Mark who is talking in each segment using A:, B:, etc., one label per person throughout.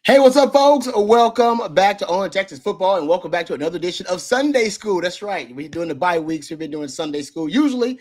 A: Hey, what's up, folks? Welcome back to On Texas Football, and welcome back to another edition of Sunday School. That's right. We're doing the bye weeks. We've been doing Sunday School. Usually,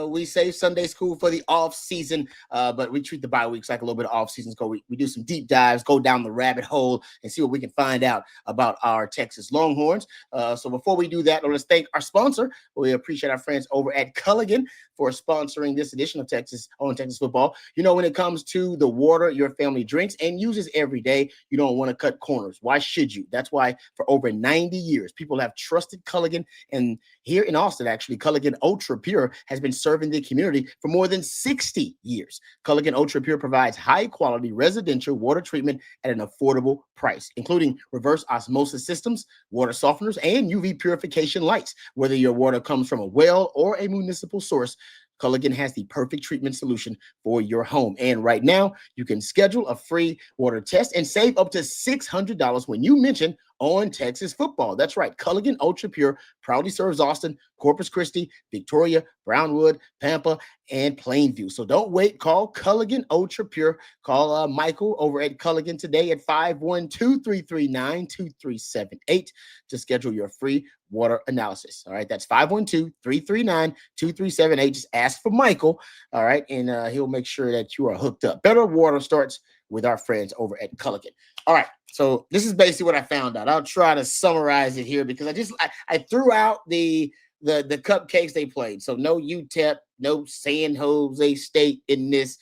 A: we save Sunday School for the off season, but we treat the bye weeks like a little bit of off season. We do some deep dives, go down the rabbit hole, and see what we can find out about our Texas Longhorns. So before we do that, let's thank our sponsor. We appreciate our friends over at Culligan for sponsoring this edition of On Texas Football. You know, when it comes to the water your family drinks and uses every day, you don't want to cut corners. Why should you? That's why for over 90 years, people have trusted Culligan. And here in Austin, actually, Culligan Ultra Pure has been serving the community for more than 60 years. Culligan Ultra Pure provides high-quality residential water treatment at an affordable price, including reverse osmosis systems, water softeners, and UV purification lights. Whether your water comes from a well or a municipal source, Culligan has the perfect treatment solution for your home. And right now, you can schedule a free water test and save up to $600 when you mention On Texas Football. That's right. Culligan Ultra Pure proudly serves Austin, Corpus Christi, Victoria, Brownwood, Pampa, and Plainview. So don't wait. Call Culligan Ultra Pure. Call Michael over at Culligan today at 512-339-2378 to schedule your free water analysis. All right. That's 512-339-2378. Just ask for Michael. All right. And he'll make sure that you are hooked up. Better water starts with our friends over at Culligan. All right. So this is basically what I found out. I'll try to summarize it here because I threw out the cupcakes they played. So no UTEP, no San Jose State in this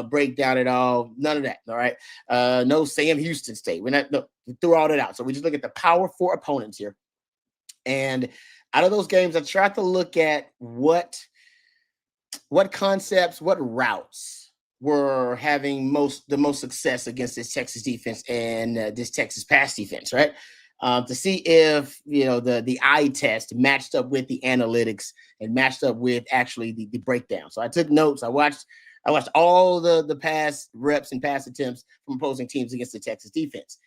A: breakdown at all. None of that. All right. No Sam Houston State. We threw all that out. So we just look at the Power 4 opponents here. And out of those games, I tried to look at what concepts, what routes were having the most success against this Texas defense and this Texas pass defense, right? To see if the eye test matched up with the analytics and matched up with actually the breakdown. So I took notes. I watched all the pass reps and pass attempts from opposing teams against the Texas defense.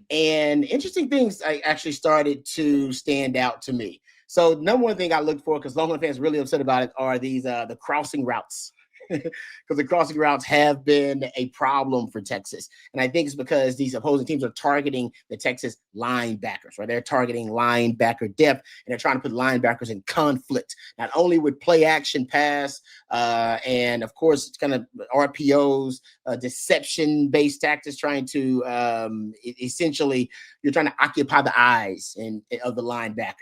A: And interesting things I actually started to stand out to me. So number one thing I looked for, because Longhorn fans really upset about it, are these the crossing routes. Because the crossing routes have been a problem for Texas. And I think it's because these opposing teams are targeting the Texas linebackers, right? They're targeting linebacker depth, and they're trying to put linebackers in conflict, not only with play action pass, and of course, it's kind of RPOs, deception-based tactics, trying to essentially, you're trying to occupy the eyes of the linebacker.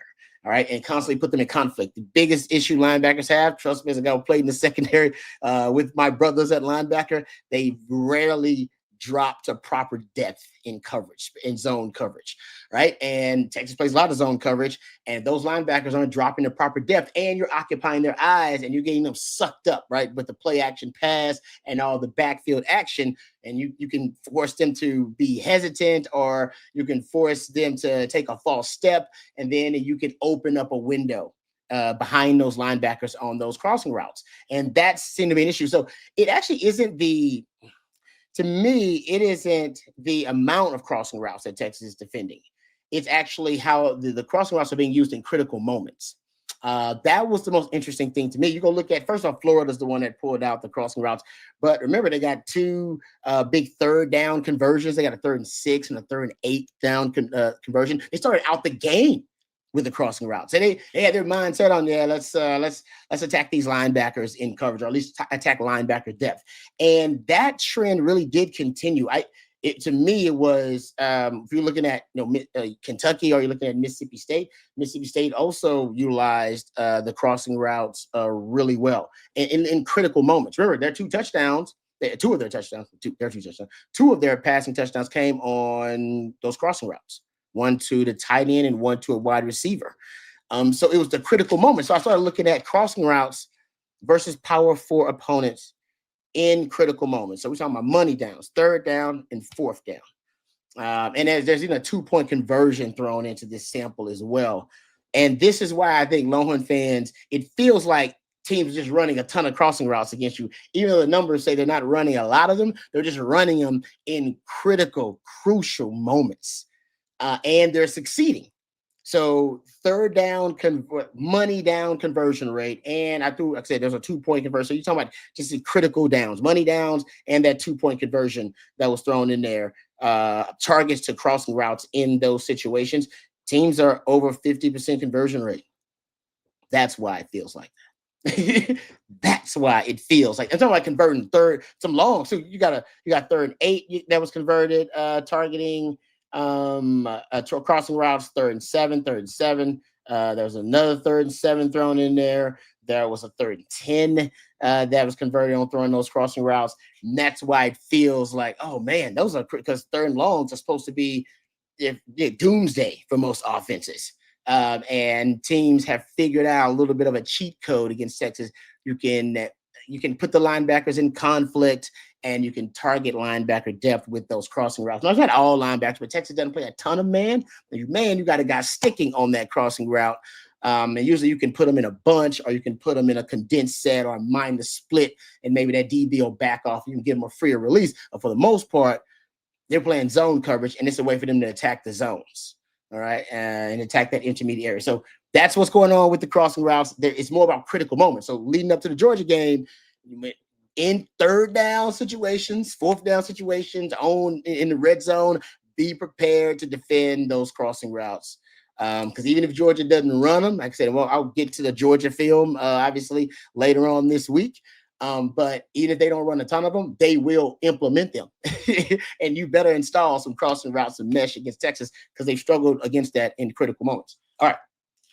A: All right, and constantly put them in conflict. The biggest issue linebackers have, trust me, as a guy who played in the secondary with my brothers at linebacker, they rarely drop to proper depth in coverage, in zone coverage, right? And Texas plays a lot of zone coverage, and those linebackers aren't dropping to proper depth, and you're occupying their eyes, and you're getting them sucked up, right, with the play action pass and all the backfield action, and you can force them to be hesitant, or you can force them to take a false step, and then you can open up a window behind those linebackers on those crossing routes. And that seemed to be an issue. So it actually isn't to me, it isn't the amount of crossing routes that Texas is defending. It's actually how the crossing routes are being used in critical moments. That was the most interesting thing to me. You go look at, first off, Florida's the one that pulled out the crossing routes. But remember, they got two big third down conversions. They got a 3rd and 6 and a 3rd and 8 down conversion. They started out the game with the crossing routes. And they had their mindset on, let's attack these linebackers in coverage, or at least attack linebacker depth. And that trend really did continue. To me, it was, if you're looking at Kentucky, or you're looking at Mississippi State also utilized the crossing routes really well in critical moments. Remember, their two of their passing touchdowns came on those crossing routes. One to the tight end and one to a wide receiver. So it was the critical moment. So I started looking at crossing routes versus Power 4 opponents in critical moments. So we're talking about money downs, 3rd down and 4th down. And there's even a 2-point conversion thrown into this sample as well. And this is why I think Longhorn fans, it feels like teams just running a ton of crossing routes against you. Even though the numbers say they're not running a lot of them, they're just running them in critical, crucial moments. And they're succeeding. So third down, money down conversion rate, and like I said, there's a 2 point conversion. So you're talking about just the critical downs, money downs, and that 2 point conversion that was thrown in there. Targets to crossing routes in those situations. Teams are over 50% conversion rate. That's why it feels like that. That's why it feels like I'm talking about converting third, some long. So you got third and 8 that was converted, targeting crossing routes, third and seven. There was another third and 7 thrown in there. There was a third and 10 that was converted on throwing those crossing routes. And that's why it feels like, oh man, those are because third and longs are supposed to be doomsday for most offenses. And teams have figured out a little bit of a cheat code against Texas. You can you can put the linebackers in conflict, and you can target linebacker depth with those crossing routes. Now, it's not all linebackers, but Texas doesn't play a ton of man. Man, you got a guy sticking on that crossing route. And usually you can put them in a bunch, or you can put them in a condensed set, or mind the split, and maybe that DB will back off. You can give them a freer release. But for the most part, they're playing zone coverage, and it's a way for them to attack the zones. All right, and attack that intermediate area. So that's what's going on with the crossing routes. It's more about critical moments. So leading up to the Georgia game, in third down situations, fourth down situations, in the red zone, be prepared to defend those crossing routes. Because even if Georgia doesn't run them, like I said, well, I'll get to the Georgia film obviously later on this week. But even if they don't run a ton of them, they will implement them. And you better install some crossing routes and mesh against Texas, because they've struggled against that in critical moments. All right.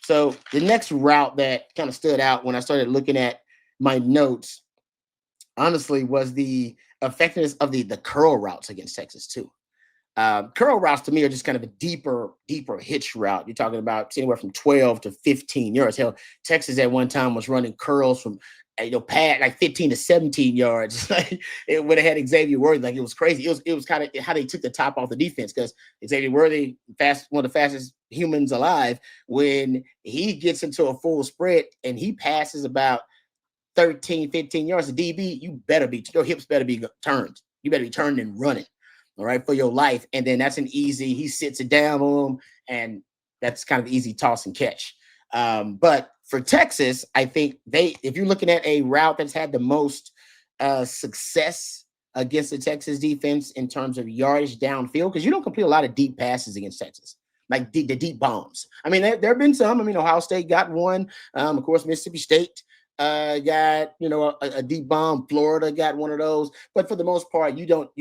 A: So the next route that kind of stood out when I started looking at my notes, honestly, was the effectiveness of the curl routes against Texas too. Curl routes to me are just kind of a deeper hitch route. You're talking about anywhere from 12 to 15 yards. Hell, Texas at one time was running curls from pad like 15 to 17 yards. Like it would have had Xavier Worthy. Like it was crazy. It was kind of how they took the top off the defense, because Xavier Worthy, one of the fastest humans alive, when he gets into a full sprint and he passes about 13, 15 yards, the DB, your hips better be turned. You better be turned and running, all right, for your life. And then that's he sits it down on him, and that's kind of easy toss and catch. But for Texas, I think if you're looking at a route that's had the most success against the Texas defense in terms of yardage downfield, because you don't complete a lot of deep passes against Texas, like the deep bombs. I mean, there have been some. I mean, Ohio State got one. Of course, Mississippi State got a deep bomb. Florida got one of those, but for the most part, you don't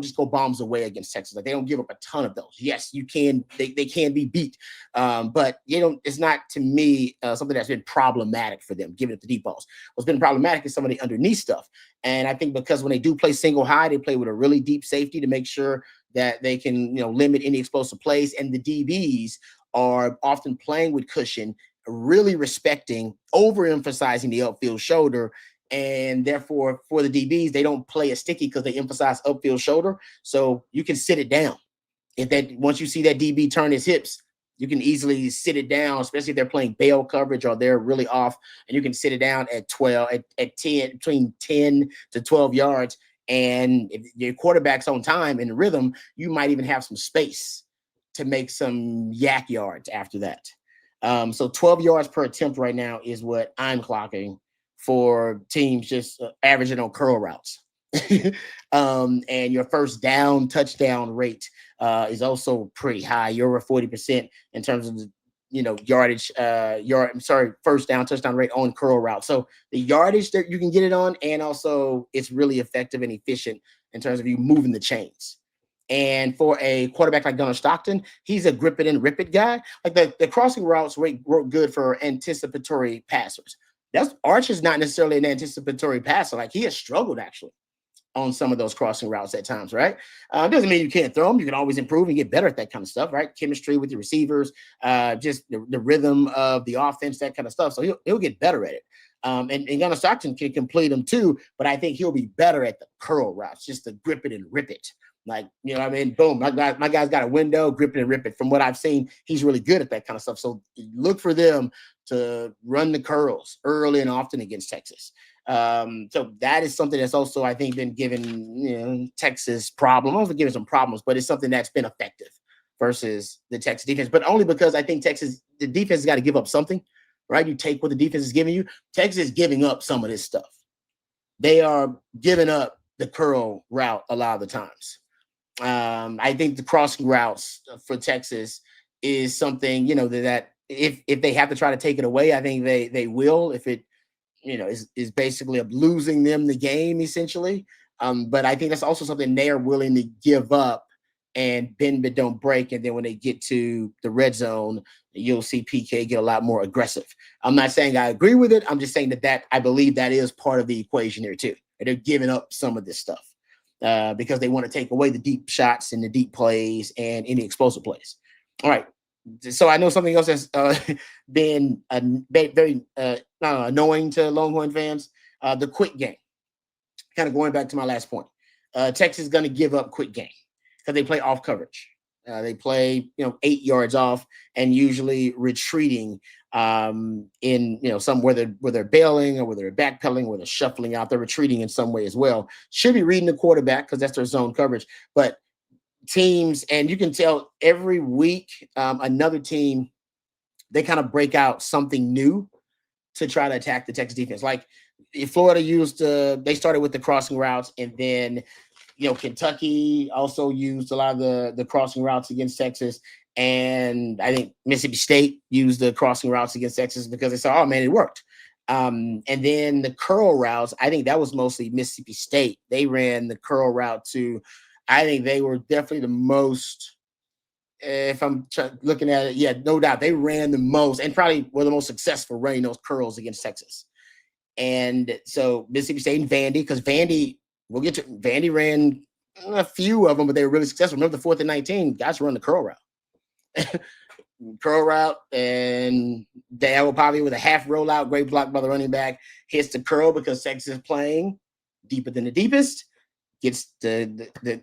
A: just go bombs away against Texas. Like they don't give up a ton of those. Yes, you can. They can be beat, but it's not, to me, something that's been problematic for them giving it the deep balls. What's been problematic is some of the underneath stuff, and I think because when they do play single high, they play with a really deep safety to make sure that they can limit any explosive plays, and the DBs are often playing with cushion, really overemphasizing the upfield shoulder. And therefore, for the DBs, they don't play as sticky because they emphasize upfield shoulder. So you can sit it down. Once you see that DB turn his hips, you can easily sit it down, especially if they're playing bail coverage or they're really off, and you can sit it down at 10, between 10 to 12 yards. And if your quarterback's on time and rhythm, you might even have some space to make some yak yards after that. So 12 yards per attempt right now is what I'm clocking for teams just averaging on curl routes. And your first down touchdown rate is also pretty high. You're over 40% in terms of yardage. First down touchdown rate on curl routes. So the yardage that you can get it on, and also it's really effective and efficient in terms of you moving the chains. And for a quarterback like Gunnar Stockton, he's a grip it and rip it guy. Like the crossing routes work good for anticipatory passers. Arch is not necessarily an anticipatory passer. Like he has struggled actually on some of those crossing routes at times, right? Doesn't mean you can't throw them. You can always improve and get better at that kind of stuff, right? Chemistry with the receivers, just the rhythm of the offense, that kind of stuff. So he'll get better at it. And Gunnar Stockton can complete them too, but I think he'll be better at the curl routes, just to grip it and rip it. Like, what I mean? Boom, my guy's got a window, grip it and rip it. From what I've seen, he's really good at that kind of stuff. So look for them to run the curls early and often against Texas. So that is something that's also, I think, been giving Texas problems. I don't think giving some problems, but it's something that's been effective versus the Texas defense, but only because I think the defense has got to give up something, right? You take what the defense is giving you. Texas is giving up some of this stuff. They are giving up the curl route a lot of the times. I think the crossing routes for Texas is something, that if they have to try to take it away, I think they will. If it, is basically losing them the game essentially. But I think that's also something they are willing to give up and bend but don't break. And then when they get to the red zone, you'll see PK get a lot more aggressive. I'm not saying I agree with it. I'm just saying that I believe that is part of the equation there too. And they're giving up some of this stuff because they want to take away the deep shots and the deep plays and any explosive plays. All right. So I know something else that's been very annoying to Longhorn fans, the quick game. Kind of going back to my last point. Texas is going to give up quick game because they play off coverage. They play, 8 yards off and usually retreating in, some where they're bailing or where they're backpedaling, where they're shuffling out. They're retreating in some way as well. Should be reading the quarterback because that's their zone coverage. But teams, and you can tell every week, another team, they kind of break out something new to try to attack the Texas defense. Like Florida they started with the crossing routes, and then Kentucky also used a lot of the crossing routes against Texas. And I think Mississippi State used the crossing routes against Texas because they saw, oh man, it worked. And then the curl routes, I think that was mostly Mississippi State. They ran the curl route too. I think they were definitely the most, if I'm looking at it, yeah, no doubt. They ran the most and probably were the most successful running those curls against Texas. And so Mississippi State and Vandy, because we'll get to Vandy ran a few of them, but they were really successful. Remember the 4th and 19, guys run the curl route. Curl route, and they will probably with a half rollout, great block by the running back, hits the curl because Texas is playing deeper than the deepest, gets the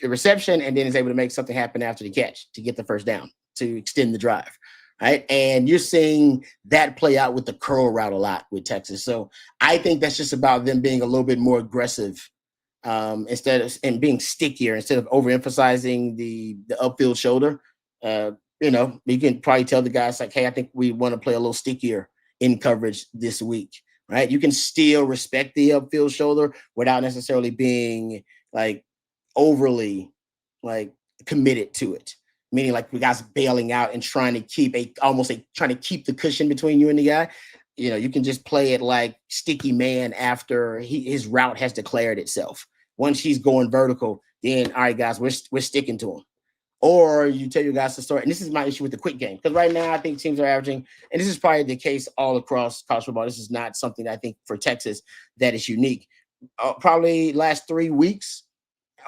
A: reception, and then is able to make something happen after the catch to get the first down to extend the drive. Right. And you're seeing that play out with the curl route a lot with Texas. So I think that's just about them being a little bit more aggressive and being stickier instead of overemphasizing the upfield shoulder. You can probably tell the guys like, hey, I think we want to play a little stickier in coverage this week. Right. You can still respect the upfield shoulder without necessarily being like overly like committed to it. Meaning like the guys bailing out and trying to keep trying to keep the cushion between you and the guy. You can just play it like sticky man after his route has declared itself. Once he's going vertical, then all right, guys, we're sticking to him. Or you tell your guys to start. And this is my issue with the quick game because right now I think teams are averaging, and this is probably the case all across college football. This is not something I think for Texas that is unique. Probably last 3 weeks,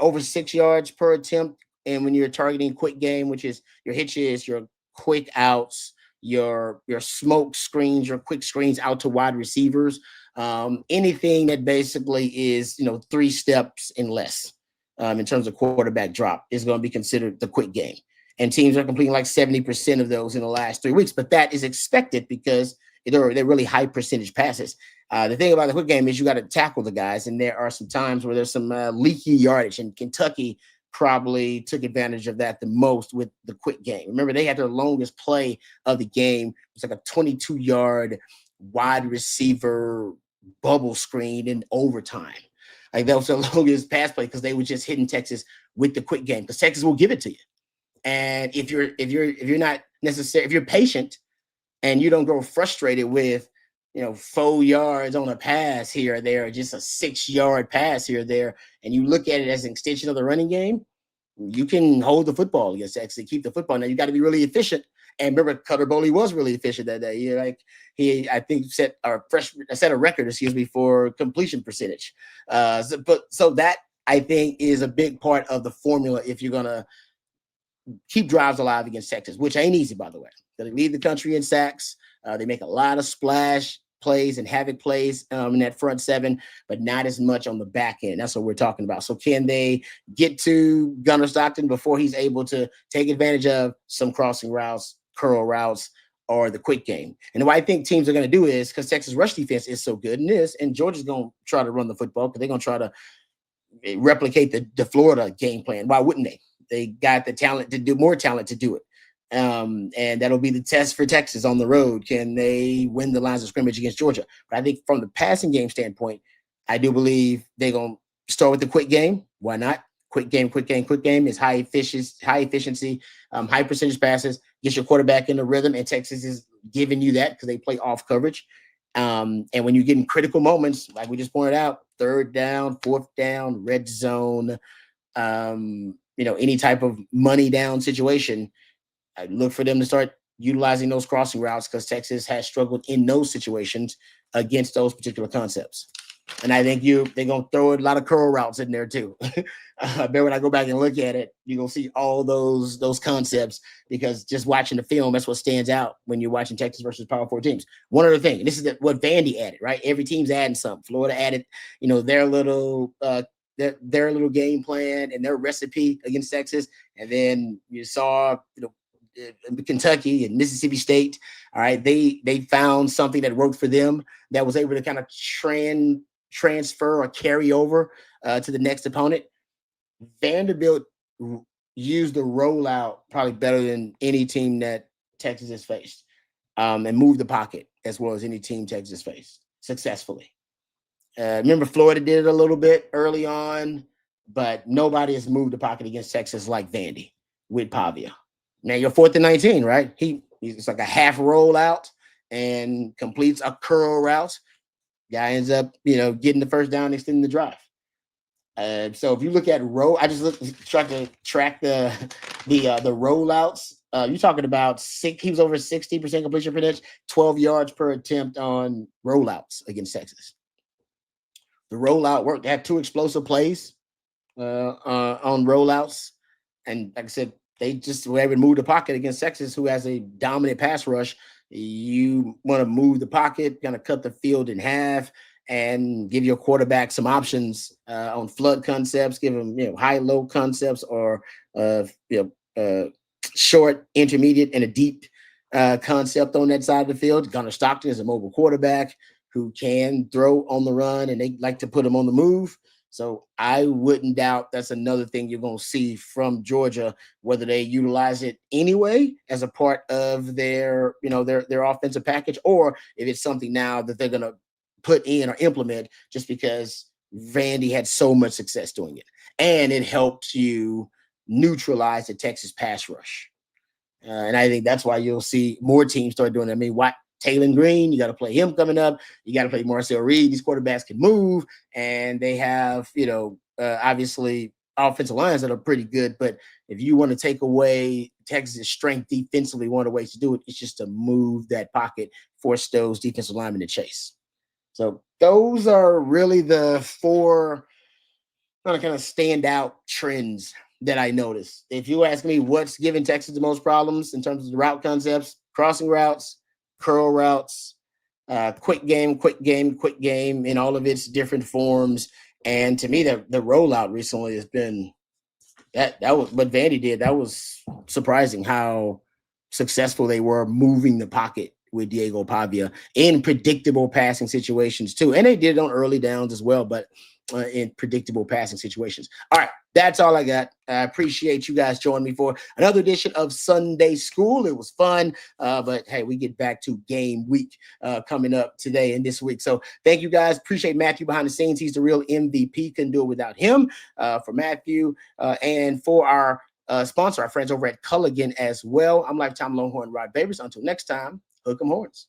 A: over 6 yards per attempt. And when you're targeting quick game, which is your hitches, your quick outs, your smoke screens, your quick screens out to wide receivers, anything that basically is 3 steps and less in terms of quarterback drop is going to be considered the quick game. And teams are completing like 70% of those in the last 3 weeks, but that is expected because they're really high percentage passes. The thing about the quick game is you got to tackle the guys, and there are some times where there's some leaky yardage, and Kentucky probably took advantage of that the most with the quick game. Remember, they had their longest play of the game. It's like a 22-yard wide receiver bubble screen in overtime. Like that was the longest pass play because they were just hitting Texas with the quick game because Texas will give it to you. And if you're not necessarily, if you're patient and you don't grow frustrated with 4 yards on a pass here or there, or just a 6-yard pass here or there, and you look at it as an extension of the running game, you can hold the football against Texas and keep the football. Now you got to be really efficient. And remember, Cutter Boley was really efficient that day. I think set a record, for completion percentage. So that I think is a big part of the formula if you're gonna keep drives alive against Texas, which ain't easy, by the way. They lead the country in sacks. They make a lot of splash plays and havoc plays in that front seven, but not as much on the back end. That's what we're talking about. So can they get to Gunnar Stockton before he's able to take advantage of some crossing routes, curl routes, or the quick game? And what I think teams are going to do is, because Texas rush defense is so good, and Georgia's going to try to run the football because they're going to try to replicate the Florida game plan. Why wouldn't they? they got the talent to do more talent to do it. And that'll be the test for Texas on the road. Can they win the lines of scrimmage against Georgia? But I think from the passing game standpoint, I do believe they're going to start with the quick game. Why not? Quick game, quick game, quick game is high efficiency, high percentage passes, gets your quarterback in the rhythm, and Texas is giving you that because they play off coverage. And when you get in critical moments, like we just pointed out, third down, fourth down, red zone, any type of money down situation, I look for them to start utilizing those crossing routes because Texas has struggled in those situations against those particular concepts. And I think they're gonna throw a lot of curl routes in there too. I bet when I go back and look at it, you're gonna see all those concepts because just watching the film, that's what stands out when you're watching Texas versus Power Four teams. One other thing, this is what Vandy added, right? Every team's adding something. Florida added, their little their little game plan and their recipe against Texas, and then you saw, Kentucky and Mississippi State. All right, they found something that worked for them that was able to kind of transfer or carry over to the next opponent. Vanderbilt used the rollout probably better than any team that Texas has faced, and moved the pocket as well as any team Texas has faced successfully. Remember, Florida did it a little bit early on, but nobody has moved the pocket against Texas like Vandy with Pavia. Now you're 4th and 19, right? It's like a half rollout and completes a curl route. Guy ends up, getting the first down, extending the drive. So if you look at I just tried to track the rollouts. You're talking about he was over 60% completion percentage, 12 yards per attempt on rollouts against Texas. The rollout worked. They had 2 explosive plays on rollouts, and like I said, they just were able to move the pocket against Texas, who has a dominant pass rush. You want to move the pocket, kind of cut the field in half, and give your quarterback some options on flood concepts. Give them, high-low concepts, or short, intermediate, and a deep concept on that side of the field. Gunnar Stockton is a mobile quarterback who can throw on the run, and they like to put him on the move. So I wouldn't doubt that's another thing you're going to see from Georgia, whether they utilize it anyway as a part of their offensive package, or if it's something now that they're going to put in or implement just because Vandy had so much success doing it. And it helps you neutralize the Texas pass rush. And I think that's why you'll see more teams start doing it. I mean, Taylor Green, you got to play him coming up. You got to play Marcel Reed. These quarterbacks can move, and they have, obviously offensive lines that are pretty good. But if you want to take away Texas' strength defensively, one of the ways to do it is just to move that pocket, force those defensive linemen to chase. So those are really the 4 kind of standout trends that I noticed. If you ask me what's giving Texas the most problems in terms of the route concepts, crossing routes, curl routes, quick game in all of its different forms. And to me, the rollout recently has been that was what Vandy did. That was surprising how successful they were moving the pocket with Diego Pavia in predictable passing situations too. And they did it on early downs as well, but in predictable passing situations. All right, that's all I got. I appreciate you guys joining me for another edition of Sunday School. It was fun, but hey, we get back to game week coming up today and this week. So thank you guys. Appreciate Matthew behind the scenes. He's the real MVP. Couldn't do it without him. For Matthew and for our sponsor, our friends over at Culligan as well. I'm Lifetime Longhorn Rod Babers. Until next time, hook 'em horns.